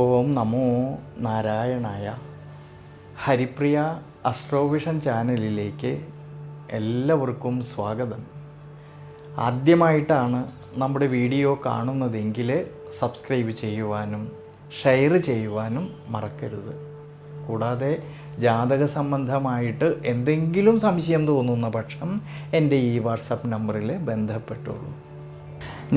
ഓം നമോ നാരായണായ. ഹരിപ്രിയ അസ്ട്രോവിഷൻ ചാനലിലേക്ക് എല്ലാവർക്കും സ്വാഗതം. ആദ്യമായിട്ടാണ് നമ്മുടെ വീഡിയോ കാണുന്നതെങ്കിൽ സബ്സ്ക്രൈബ് ചെയ്യുവാനും ഷെയർ ചെയ്യുവാനും മറക്കരുത്. കൂടാതെ ജാതക സംബന്ധമായിട്ട് എന്തെങ്കിലും സംശയം തോന്നുന്ന പക്ഷം എൻ്റെ ഈ വാട്സപ്പ് നമ്പറിൽ ബന്ധപ്പെട്ടോളൂ.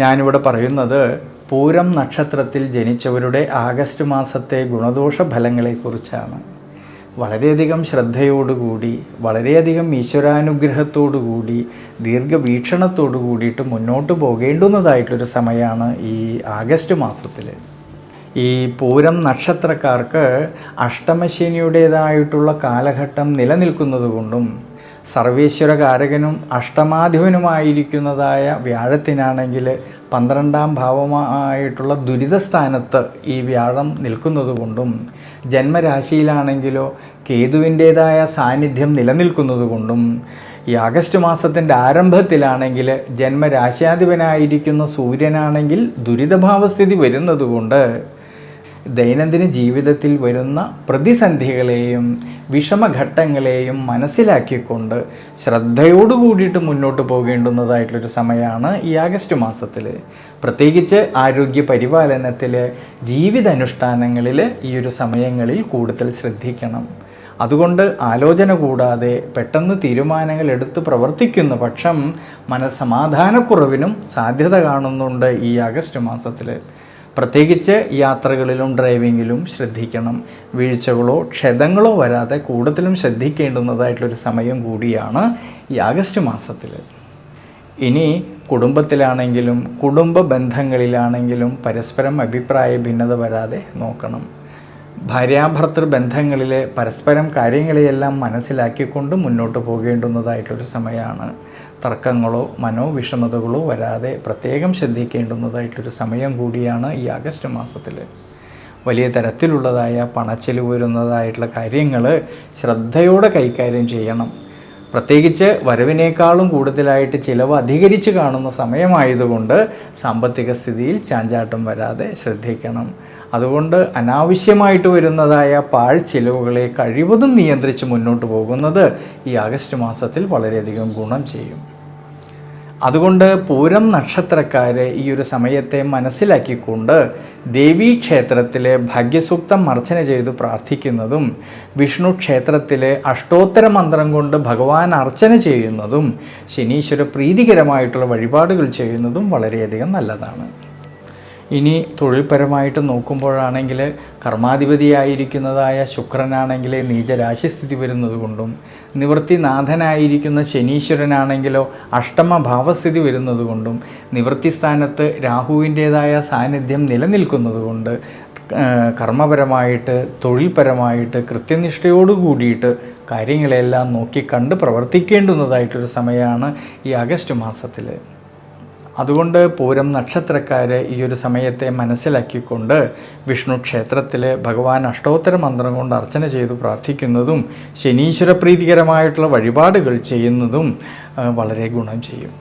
ഞാനിവിടെ പറയുന്നത് പൂരം നക്ഷത്രത്തിൽ ജനിച്ചവരുടെ ആഗസ്റ്റ് മാസത്തെ ഗുണദോഷ ഫലങ്ങളെക്കുറിച്ചാണ്. വളരെയധികം ശ്രദ്ധയോടുകൂടി, വളരെയധികം ഈശ്വരാനുഗ്രഹത്തോടുകൂടി, ദീർഘവീക്ഷണത്തോടു കൂടിയിട്ട് മുന്നോട്ട് പോകേണ്ടുന്നതായിട്ടൊരു സമയമാണ് ഈ ആഗസ്റ്റ് മാസത്തിൽ. ഈ പൂരം നക്ഷത്രക്കാർക്ക് അഷ്ടമശനിയുടേതായിട്ടുള്ള കാലഘട്ടം നിലനിൽക്കുന്നത് കൊണ്ടും സർവേശ്വരകാരകനും അഷ്ടമാധിപനുമായിരിക്കുന്നതായ വ്യാഴത്തിനാണെങ്കിൽ 12ാം ഭാവമായിട്ടുള്ള ദുരിതസ്ഥാനത്ത് ഈ വ്യാഴം നിൽക്കുന്നത് കൊണ്ടും ജന്മരാശിയിലാണെങ്കിലോ കേതുവിൻ്റേതായ സാന്നിധ്യം നിലനിൽക്കുന്നത് കൊണ്ടും ഈ ആഗസ്റ്റ് മാസത്തിൻ്റെ ആരംഭത്തിലാണെങ്കിൽ ജന്മരാശ്യാധിപനായിരിക്കുന്ന സൂര്യനാണെങ്കിൽ ദുരിതഭാവസ്ഥിതി വരുന്നതുകൊണ്ട് ദൈനംദിന ജീവിതത്തിൽ വരുന്ന പ്രതിസന്ധികളെയും വിഷമഘട്ടങ്ങളെയും മനസ്സിലാക്കിക്കൊണ്ട് ശ്രദ്ധയോടുകൂടിയിട്ട് മുന്നോട്ട് പോകേണ്ടുന്നതായിട്ടുള്ളൊരു സമയമാണ് ഈ ആഗസ്റ്റ് മാസത്തിൽ. പ്രത്യേകിച്ച് ആരോഗ്യ പരിപാലനത്തിൽ, ജീവിതാനുഷ്ഠാനങ്ങളിൽ ഈ ഒരു സമയങ്ങളിൽ കൂടുതൽ ശ്രദ്ധിക്കണം. അതുകൊണ്ട് ആലോചന കൂടാതെ പെട്ടെന്ന് തീരുമാനങ്ങൾ എടുത്ത് പ്രവർത്തിക്കുന്ന പക്ഷം മനസ്സമാധാനക്കുറവിനും സാധ്യത കാണുന്നുണ്ട് ഈ ആഗസ്റ്റ് മാസത്തിൽ. പ്രത്യേകിച്ച് യാത്രകളിലും ഡ്രൈവിങ്ങിലും ശ്രദ്ധിക്കണം. വീഴ്ചകളോ ക്ഷതങ്ങളോ വരാതെ കൂടുതലും ശ്രദ്ധിക്കേണ്ടുന്നതായിട്ടുള്ളൊരു സമയം കൂടിയാണ് ഈ ആഗസ്റ്റ് മാസത്തിൽ. ഇനി കുടുംബത്തിലാണെങ്കിലും കുടുംബ ബന്ധങ്ങളിലാണെങ്കിലും പരസ്പരം അഭിപ്രായ ഭിന്നത വരാതെ നോക്കണം. ഭാര്യാഭർത്തൃ ബന്ധങ്ങളിൽ പരസ്പരം കാര്യങ്ങളെയെല്ലാം മനസ്സിലാക്കിക്കൊണ്ട് മുന്നോട്ട് പോകേണ്ടുന്നതായിട്ടൊരു സമയമാണ്. തർക്കങ്ങളോ മനോവിഷമതകളോ വരാതെ പ്രത്യേകം ശ്രദ്ധിക്കേണ്ടുന്നതായിട്ടൊരു സമയം കൂടിയാണ് ഈ ആഗസ്റ്റ് മാസത്തിൽ. വലിയ തരത്തിലുള്ളതായ പണച്ചെലവ് വരുന്നതായിട്ടുള്ള കാര്യങ്ങൾ ശ്രദ്ധയോടെ കൈകാര്യം ചെയ്യണം. പ്രത്യേകിച്ച് വരവിനേക്കാളും കൂടുതലായിട്ട് ചിലവ് അധികരിച്ച് കാണുന്ന സമയമായതുകൊണ്ട് സാമ്പത്തിക സ്ഥിതിയിൽ ചാഞ്ചാട്ടം വരാതെ ശ്രദ്ധിക്കണം. അതുകൊണ്ട് അനാവശ്യമായിട്ട് വരുന്നതായ പാഴ്ചെലവുകളെ കഴിവതും നിയന്ത്രിച്ച് മുന്നോട്ട് പോകുന്നത് ഈ ആഗസ്റ്റ് മാസത്തിൽ വളരെയധികം ഗുണം ചെയ്യും. അതുകൊണ്ട് പൂരം നക്ഷത്രക്കാരെ ഈ ഒരു സമയത്തെ മനസ്സിലാക്കിക്കൊണ്ട് ദേവീക്ഷേത്രത്തിലെ ഭാഗ്യസൂക്തം അർച്ചന ചെയ്ത് പ്രാർത്ഥിക്കുന്നതും വിഷ്ണു ക്ഷേത്രത്തിലെ അഷ്ടോത്തര മന്ത്രം കൊണ്ട് ഭഗവാൻ അർച്ചന ചെയ്യുന്നതും ശനീശ്വര പ്രീതികരമായിട്ടുള്ള വഴിപാടുകൾ ചെയ്യുന്നതും വളരെയധികം നല്ലതാണ്. ഇനി തൊഴിൽപരമായിട്ട് നോക്കുമ്പോഴാണെങ്കിൽ കർമാധിപതിയായിരിക്കുന്നതായ ശുക്രനാണെങ്കിൽ നീചരാശിസ്ഥിതി വരുന്നത് കൊണ്ടും നിവൃത്തിനാഥനായിരിക്കുന്ന ശനീശ്വരനാണെങ്കിലോ അഷ്ടമ ഭാവസ്ഥിതി വരുന്നത് കൊണ്ടും നിവൃത്തി സ്ഥാനത്ത് രാഹുവിൻ്റേതായ സാന്നിധ്യം നിലനിൽക്കുന്നത് കൊണ്ട് കർമ്മപരമായിട്ട് തൊഴിൽപരമായിട്ട് കൃത്യനിഷ്ഠയോടു കൂടിയിട്ട് കാര്യങ്ങളെല്ലാം നോക്കിക്കണ്ട് പ്രവർത്തിക്കേണ്ടുന്നതായിട്ടൊരു സമയമാണ് ഈ ആഗസ്റ്റ് മാസത്തിൽ. അതുകൊണ്ട് പൂരം നക്ഷത്രക്കാർ ഈ ഒരു സമയത്തെ മനസ്സിലാക്കിക്കൊണ്ട് വിഷ്ണു ക്ഷേത്രത്തിൽ ഭഗവാൻ അഷ്ടോത്തര മന്ത്രം കൊണ്ട് അർച്ചന ചെയ്തു പ്രാർത്ഥിക്കുന്നതും ശനീശ്വര പ്രീതികരമായിട്ടുള്ള വഴിപാടുകൾ ചെയ്യുന്നതും വളരെ ഗുണം ചെയ്യും.